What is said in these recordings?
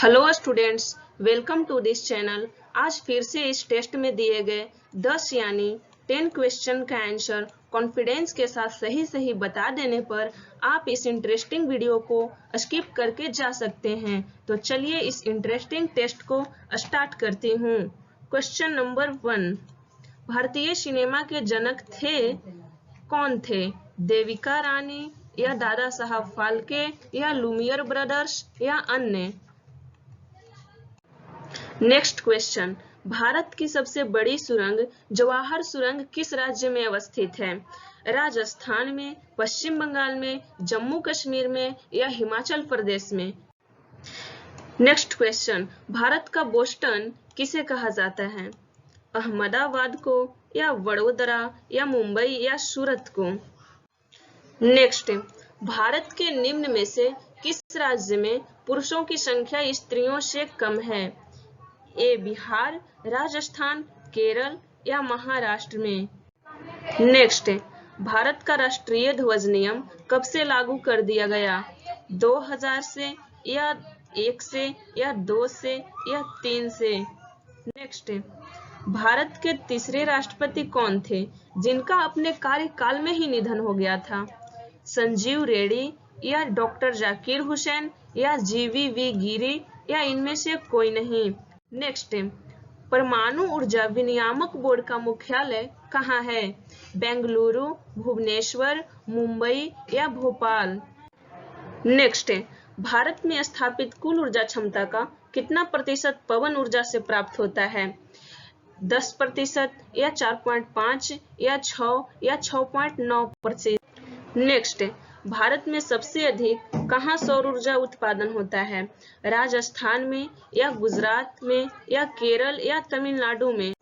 Hello students, welcome to this channel. आज फिर से इस टेस्ट में दिए गए 10 यानी 10 क्वेश्चन का आंसर कॉन्फिडेंस के साथ सही बता देने पर आप इस इंटरेस्टिंग वीडियो को स्किप करके जा सकते हैं। तो चलिए इस इंटरेस्टिंग टेस्ट को स्टार्ट करती हूँ। क्वेश्चन नंबर 1, भारतीय सिनेमा के जनक कौन थे? देविका रानी या दादा साहब फाल्के या लुमियर ब्रदर्स या अन्य? नेक्स्ट क्वेश्चन, भारत की सबसे बड़ी सुरंग जवाहर सुरंग किस राज्य में अवस्थित है? राजस्थान में, पश्चिम बंगाल में, जम्मू कश्मीर में या हिमाचल प्रदेश में? नेक्स्ट क्वेश्चन, भारत का बोस्टन किसे कहा जाता है? अहमदाबाद को या वडोदरा या मुंबई या सूरत को? नेक्स्ट, भारत के निम्न में से किस राज्य में पुरुषों की संख्या स्त्रियों से कम है? ए बिहार, राजस्थान, केरल या महाराष्ट्र में? नेक्स्ट, भारत का राष्ट्रीय ध्वज नियम कब से लागू कर दिया गया? 2000 से या 1 से या 2 से या 3 से? नेक्स्ट, भारत के तीसरे राष्ट्रपति कौन थे जिनका अपने कार्यकाल में ही निधन हो गया था? संजीव रेड्डी या डॉक्टर जाकिर हुसैन या जीवीवी गिरी या इनमें से कोई नहीं? नेक्स्ट, परमाणु ऊर्जा विनियामक बोर्ड का मुख्यालय कहाँ है? बेंगलुरु, भुवनेश्वर, मुंबई या भोपाल? नेक्स्ट, भारत में स्थापित कुल ऊर्जा क्षमता का कितना प्रतिशत पवन ऊर्जा से प्राप्त होता है? 10% या 4.5 या 6 या 6.9%? नेक्स्ट, भारत में सबसे अधिक कहाँ सौर ऊर्जा उत्पादन होता है? राजस्थान में या गुजरात में या केरल या तमिलनाडु में?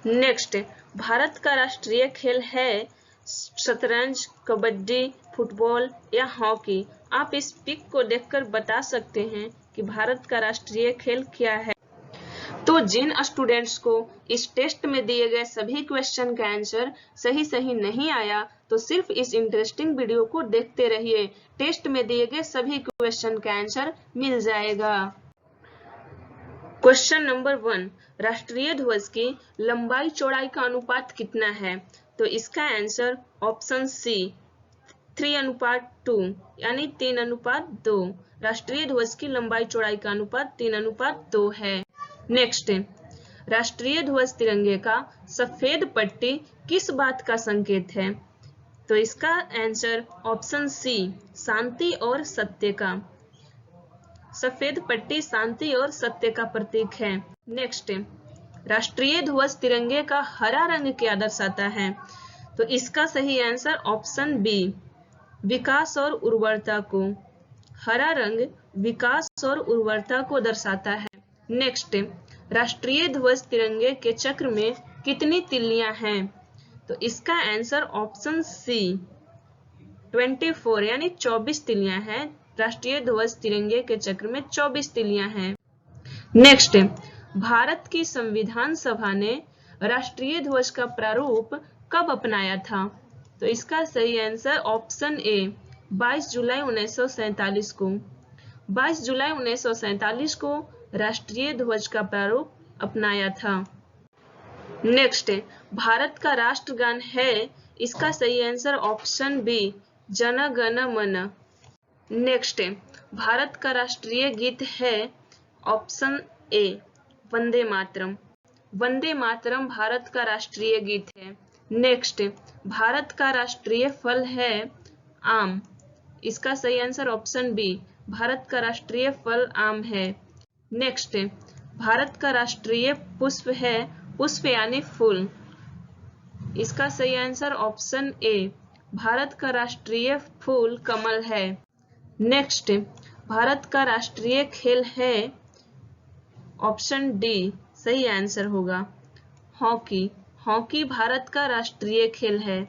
नेक्स्ट, भारत का राष्ट्रीय खेल है शतरंज, कबड्डी, फुटबॉल या हॉकी? आप इस पिक को देखकर बता सकते हैं कि भारत का राष्ट्रीय खेल क्या है। तो जिन स्टूडेंट्स को इस टेस्ट में दिए गए सभी क्वेश्चन का आंसर सही नहीं आया तो सिर्फ इस इंटरेस्टिंग वीडियो को देखते रहिए, टेस्ट में दिए गए सभी क्वेश्चन का आंसर मिल जाएगा। क्वेश्चन नंबर 1, राष्ट्रीय ध्वज की लंबाई चौड़ाई का अनुपात कितना है? तो इसका आंसर ऑप्शन सी 3:2 यानी 3:2। राष्ट्रीय ध्वज की लंबाई चौड़ाई का अनुपात 3:2 है। नेक्स्ट, राष्ट्रीय ध्वज तिरंगे का सफेद पट्टी किस बात का संकेत है? तो इसका आंसर ऑप्शन सी शांति और सत्य का। सफेद पट्टी शांति और सत्य का प्रतीक है। नेक्स्ट, राष्ट्रीय ध्वज तिरंगे का हरा रंग क्या दर्शाता है? तो इसका सही आंसर ऑप्शन बी विकास और उर्वरता को। हरा रंग विकास और उर्वरता को दर्शाता है। नेक्स्ट, राष्ट्रीय ध्वज तिरंगे के चक्र में कितनी तिल्लियां हैं? तो इसका आंसर ऑप्शन सी 24 यानी 24 तिल्लियां हैं। राष्ट्रीय ध्वज तिरंगे के चक्र में 24 तिल्लियां हैं। नेक्स्ट, भारत की संविधान सभा ने राष्ट्रीय ध्वज का प्रारूप कब अपनाया था? तो इसका सही आंसर ऑप्शन ए 22 जुलाई 1947 को। 22 जुलाई 1947 को राष्ट्रीय ध्वज का प्रारूप अपनाया था। नेक्स्ट, भारत का राष्ट्रगान है, इसका सही answer option B Jana Gana मन। नेक्स्ट, भारत का राष्ट्रीय गीत है, ऑप्शन ए वंदे मातरम। वंदे मातरम भारत का राष्ट्रीय गीत है। नेक्स्ट, भारत का राष्ट्रीय फल है आम। इसका सही आंसर ऑप्शन बी भारत का राष्ट्रीय फल आम है। नेक्स्ट, भारत का राष्ट्रीय पुष्प है पुष्प यानी फूल। इसका सही आंसर ऑप्शन ए भारत का राष्ट्रीय फूल कमल है। नेक्स्ट, भारत का राष्ट्रीय खेल है, ऑप्शन डी सही आंसर होगा हॉकी। हॉकी भारत का राष्ट्रीय खेल है।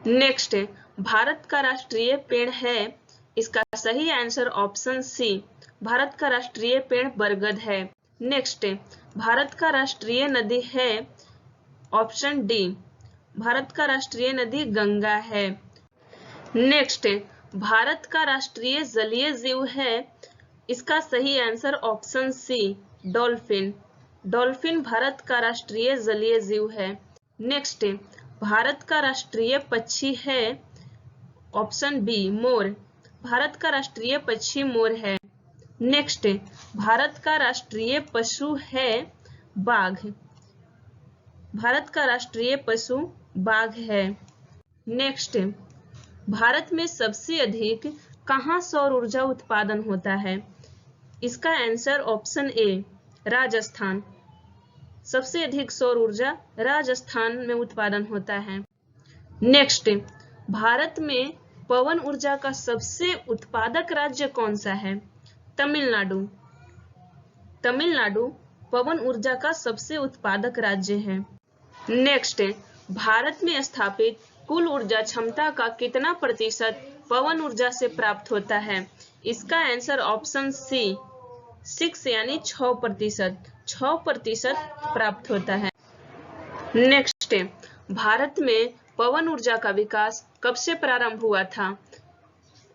नेक्स्ट, भारत का राष्ट्रीय पेड़ है, इसका सही आंसर ऑप्शन सी भारत का राष्ट्रीय पेड़ बरगद है। नेक्स्ट, भारत का राष्ट्रीय नदी है, ऑप्शन डी भारत का राष्ट्रीय नदी गंगा है। नेक्स्ट, भारत का राष्ट्रीय जलीय जीव है, इसका सही answer option C dolphin. Dolphin Bharat का राष्ट्रीय जलीय जीव है। नेक्स्ट, भारत का राष्ट्रीय पक्षी है ऑप्शन बी मोर। भारत का राष्ट्रीय पक्षी मोर है। नेक्स्ट, भारत का राष्ट्रीय पशु है बाघ। भारत का राष्ट्रीय पशु बाघ है। नेक्स्ट, भारत में सबसे अधिक कहाँ सौर ऊर्जा उत्पादन होता है? इसका आंसर ऑप्शन ए राजस्थान। सबसे अधिक सौर ऊर्जा राजस्थान में उत्पादन होता है। नेक्स्ट, भारत में पवन ऊर्जा का सबसे उत्पादक राज्य कौन सा है? तमिलनाडु। तमिलनाडु पवन ऊर्जा का सबसे उत्पादक राज्य है। नेक्स्ट, भारत में स्थापित कुल ऊर्जा क्षमता का कितना प्रतिशत पवन ऊर्जा से प्राप्त होता है? इसका आंसर ऑप्शन सी 6 यानी 6%। 6% प्राप्त होता है। नेक्स्ट, भारत में पवन ऊर्जा का विकास कब से प्रारंभ हुआ था?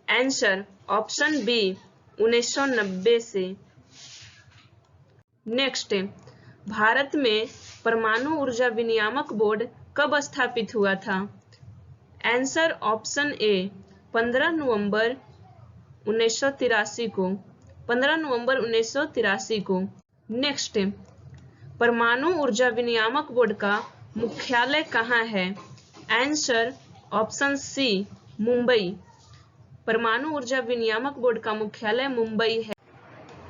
आंसर ऑप्शन बी 1990 से। नेक्स्ट, भारत में परमाणु ऊर्जा विनियामक बोर्ड कब स्थापित हुआ था? आंसर ऑप्शन ए 15 नवंबर 1983 को। 15 नवंबर 1983 को। नेक्स्ट, परमाणु ऊर्जा विनियामक बोर्ड का मुख्यालय कहाँ है? Answer option C Mumbai. परमाणु ऊर्जा विनियामक बोर्ड का मुख्यालय मुंबई है।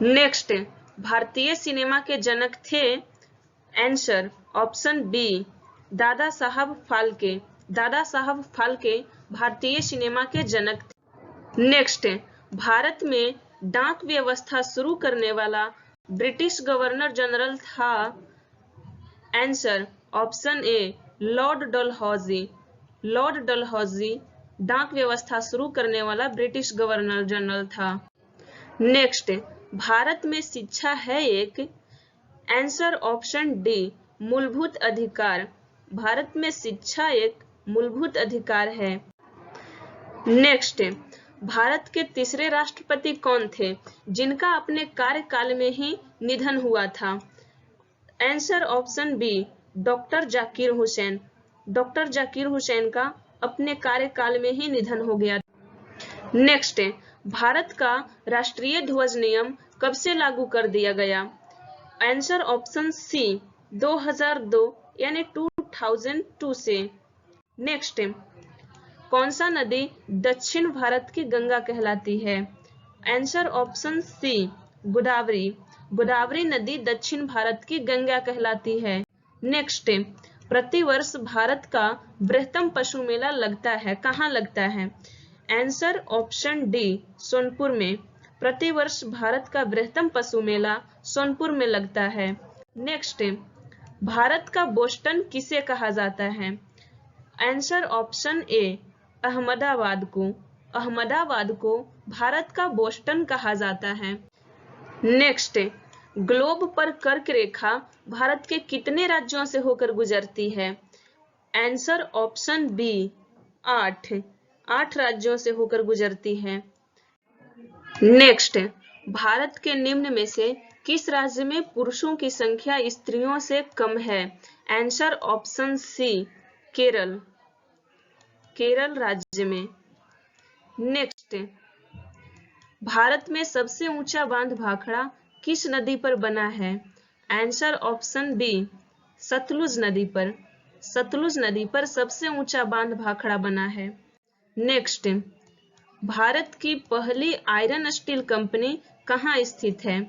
नेक्स्ट, भारतीय सिनेमा के जनक थे? Answer option B Dada Saheb Phalke. Dada Saheb Phalke भारतीय सिनेमा के जनक थे। नेक्स्ट, भारत में डाक व्यवस्था शुरू करने वाला ब्रिटिश गवर्नर जनरल था? Answer option A Lord Dalhousie. Lord Dalhousie डाक व्यवस्था शुरू करने वाला ब्रिटिश गवर्नर जनरल था। नेक्स्ट, भारत में शिक्षा है एक? आंसर ऑप्शन डी मूलभूत अधिकार। भारत में शिक्षा एक मूलभूत अधिकार है। नेक्स्ट, भारत के तीसरे राष्ट्रपति कौन थे जिनका अपने कार्यकाल में ही निधन हुआ था? Answer option B doctor Zakir Hussain. Doctor Zakir Hussain का अपने कार्यकाल में ही निधन हो गया। नेक्स्ट, भारत का राष्ट्रीय ध्वज नियम कब से लागू कर दिया गया? आंसर ऑप्शन सी 2002 यानी 2002 से। नेक्स्ट, कौन सा नदी दक्षिण भारत की गंगा कहलाती है? Answer option C Godavari. Godavari नदी दक्षिण भारत की गंगा कहलाती है। नेक्स्ट, प्रतिवर्ष भारत का बृहत्तम पशु मेला लगता है, कहाँ लगता है? आंसर ऑप्शन डी सोनपुर में। प्रतिवर्ष भारत का बृहत्तम पशु मेला सोनपुर में लगता है। नेक्स्ट, भारत का बोस्टन किसे कहा जाता है? आंसर ऑप्शन ए अहमदाबाद को। अहमदाबाद को भारत का बोस्टन कहा जाता है। नेक्स्ट, ग्लोब पर कर्क रेखा भारत के कितने राज्यों से होकर गुजरती है? Answer option B 8। 8 राज्यों से होकर गुजरती है। नेक्स्ट, भारत के निम्न में से किस राज्य में पुरुषों की संख्या स्त्रियों से कम है? Answer option C Kerala. Kerala राज्य में। नेक्स्ट, भारत में सबसे ऊंचा बांध भाखड़ा किस नदी पर बना है? आंसर ऑप्शन बी सतलुज नदी पर। सतलुज नदी पर सबसे ऊंचा बांध भाखड़ा बना है। नेक्स्ट, भारत की पहली आयरन स्टील कंपनी कहाँ स्थित है?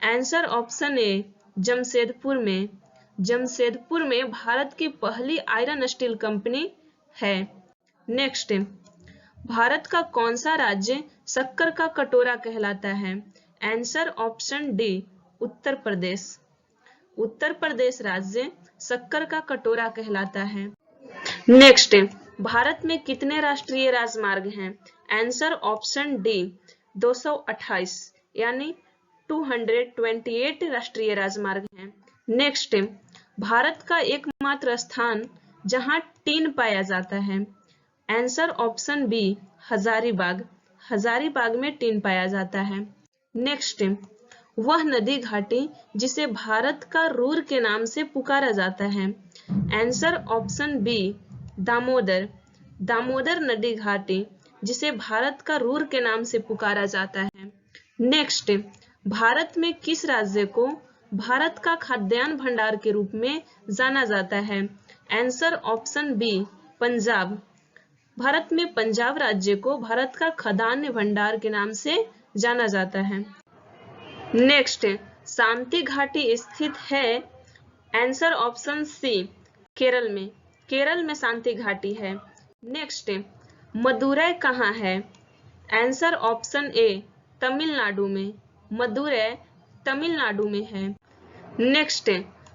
आंसर ऑप्शन ए जमशेदपुर में। जमशेदपुर में भारत की पहली आयरन स्टील कंपनी है। नेक्स्ट, भारत का कौन सा राज्य शक्कर का कटोरा कहलाता है? Answer option D Uttar Pradesh. Uttar Pradesh राज्य शक्कर का कटोरा कहलाता है। नेक्स्ट, भारत में कितने राष्ट्रीय राजमार्ग हैं? आंसर ऑप्शन डी 228 यानी 228 राष्ट्रीय राजमार्ग हैं। नेक्स्ट, भारत का एकमात्र स्थान जहां टीन पाया जाता है? Answer option B Hazaribagh. Hazaribagh में टीन पाया जाता है। नेक्स्ट, वह नदी घाटी जिसे भारत का रूर के नाम से पुकारा जाता है। Answer option B, Damodar. Damodar नदी घाटी जिसे भारत का रूर के नाम से पुकारा जाता है। नेक्स्ट, भारत में किस राज्य को भारत का खाद्यान्न भंडार के रूप में जाना जाता है? Answer option B, Punjab. Bharat में पंजाब राज्य को भारत का खाद्यान्न भंडार के नाम से जाना जाता है। नेक्स्ट, शांति घाटी स्थित है। आंसर ऑप्शन सी, केरल में। केरल में शांति घाटी है। नेक्स्ट, मदुरै कहाँ है? आंसर ऑप्शन ए, तमिलनाडु में। मदुरै तमिलनाडु में है। नेक्स्ट,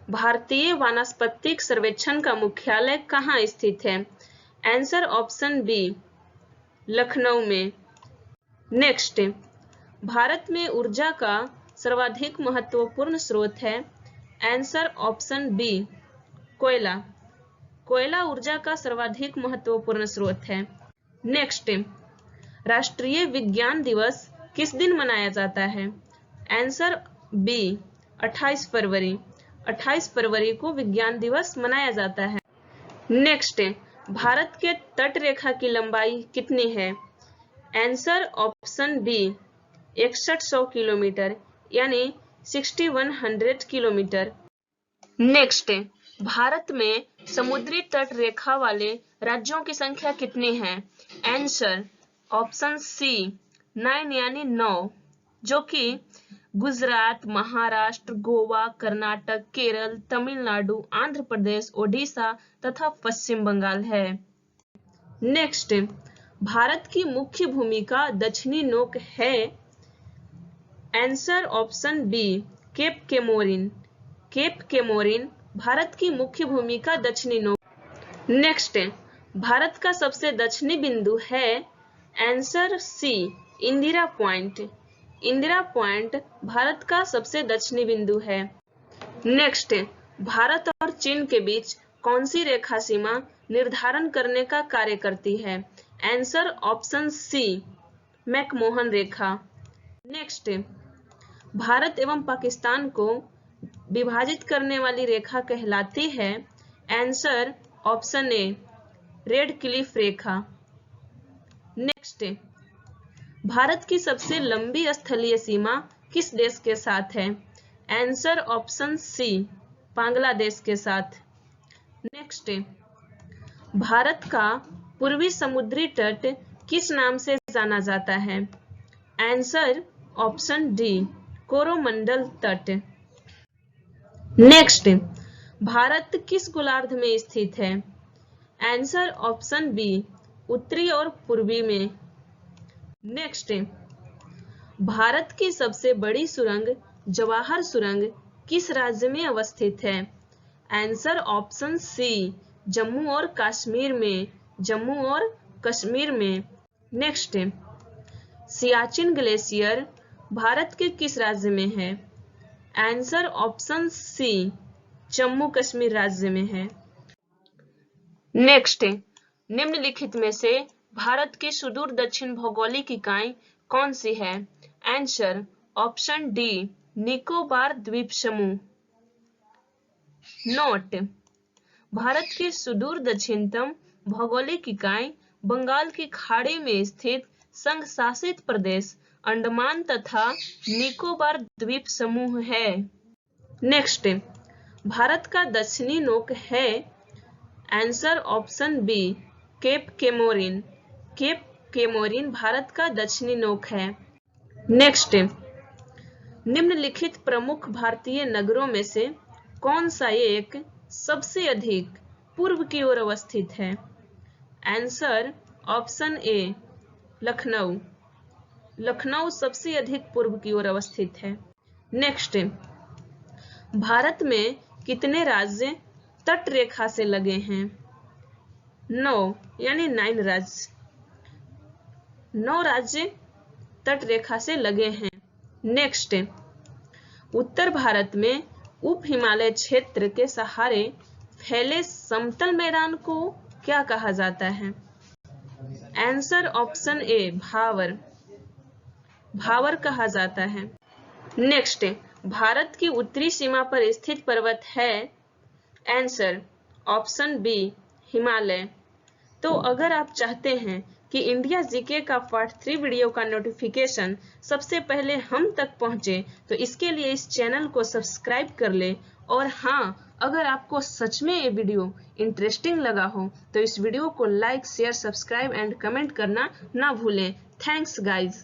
भारतीय वानस्पतिक सर्वेक्षण का मुख्यालय कहाँ स्थित है? आंसर ऑप्शन बी, लखनऊ में। नेक्स्ट, भारत में ऊर्जा का सर्वाधिक महत्वपूर्ण स्रोत है। आंसर ऑप्शन बी, कोयला। कोयला ऊर्जा का सर्वाधिक महत्वपूर्ण स्रोत है। नेक्स्ट, राष्ट्रीय विज्ञान दिवस किस दिन मनाया जाता है? आंसर बी, 28 फरवरी। 28 फरवरी को विज्ञान दिवस मनाया जाता है। नेक्स्ट, भारत के तट रेखा की लंबाई कितनी है? आंसर ऑप्शन बी, 6100 किलोमीटर यानी 6100 किलोमीटर। नेक्स्ट, भारत में समुद्री तट रेखा वाले राज्यों की संख्या कितनी है? आंसर ऑप्शन सी, 9 यानी 9, जो कि गुजरात, महाराष्ट्र, गोवा, कर्नाटक, केरल, तमिलनाडु, आंध्र प्रदेश, ओडिशा तथा पश्चिम बंगाल है। नेक्स्ट, भारत की मुख्य भूमिका दक्षिणी नोक है। Answer option B, Cape Comorin. Cape Comorin Bharat की मुख्य भूमिका दक्षिणी नोक। नेक्स्ट, भारत का सबसे दक्षिणी बिंदु है। Answer C, Indira point. Indira point Bharat का सबसे दक्षिणी बिंदु है। नेक्स्ट, भारत और चीन के बीच कौन सी रेखा सीमा निर्धारण करने का कार्य करती है? आंसर ऑप्शन सी, मैकमोहन रेखा। नेक्स्ट, भारत एवं पाकिस्तान को विभाजित करने वाली रेखा कहलाती है। Answer option A, red Cliff Rekha. Next, Bharat की सबसे लंबी स्थलीय सीमा किस देश के साथ है? आंसर ऑप्शन सी, बांग्लादेश के साथ। नेक्स्ट, भारत का पूर्वी समुद्री तट किस नाम से जाना जाता है? आंसर ऑप्शन डी, कोरोमंडल तट। नेक्स्ट, भारत किस गोलार्ध में स्थित है? आंसर ऑप्शन बी, उत्तरी और पूर्वी में। नेक्स्ट, भारत की सबसे बड़ी सुरंग जवाहर सुरंग किस राज्य में अवस्थित है? आंसर ऑप्शन सी, जम्मू और कश्मीर में। जम्मू और कश्मीर में। नेक्स्ट, सियाचिन ग्लेशियर भारत के किस राज्य में है? Answer option C, Jammu Kashmir राज्य में है। नेक्स्ट, निम्नलिखित में से भारत की सुदूर दक्षिण भौगोलिक इकाई कौन सी है? आंसर ऑप्शन डी, निकोबार द्वीप समूह। नोट, भारत की सुदूर दक्षिणतम भौगोलिक इकाई बंगाल की खाड़ी में स्थित संघ शासित प्रदेश अंडमान तथा निकोबार द्वीप समूह है। नेक्स्ट, भारत का दक्षिणी नोक है। Answer option B, Cape Comorin. Cape Comorin Bharat का दक्षिणी नोक है। नेक्स्ट, निम्नलिखित प्रमुख भारतीय नगरों में से कौन सा एक सबसे अधिक पूर्व की ओर अवस्थित है? Answer option A, Lucknow. Lucknow सबसे अधिक पूर्व की ओर अवस्थित है। नेक्स्ट, भारत में कितने राज्य तट रेखा से लगे हैं? 9 यानी 9 राज्य। 9 राज्य तट रेखा से लगे हैं। नेक्स्ट, उत्तर भारत में उप हिमालय क्षेत्र के सहारे फैले समतल मैदान को क्या कहा जाता है? आंसर ऑप्शन ए, भावर। भावर कहा जाता है। नेक्स्ट, भारत की उत्तरी सीमा पर स्थित पर्वत है। Answer option B Himalaya. तो अगर आप चाहते हैं कि इंडिया जीके का पार्ट 3 वीडियो का नोटिफिकेशन सबसे पहले हम तक पहुंचे तो इसके लिए इस चैनल को सब्सक्राइब कर ले। और हाँ, अगर आपको सच में ये वीडियो इंटरेस्टिंग लगा हो तो इस वीडियो को like, share, subscribe and comment करना ना भूलें। Thanks guys.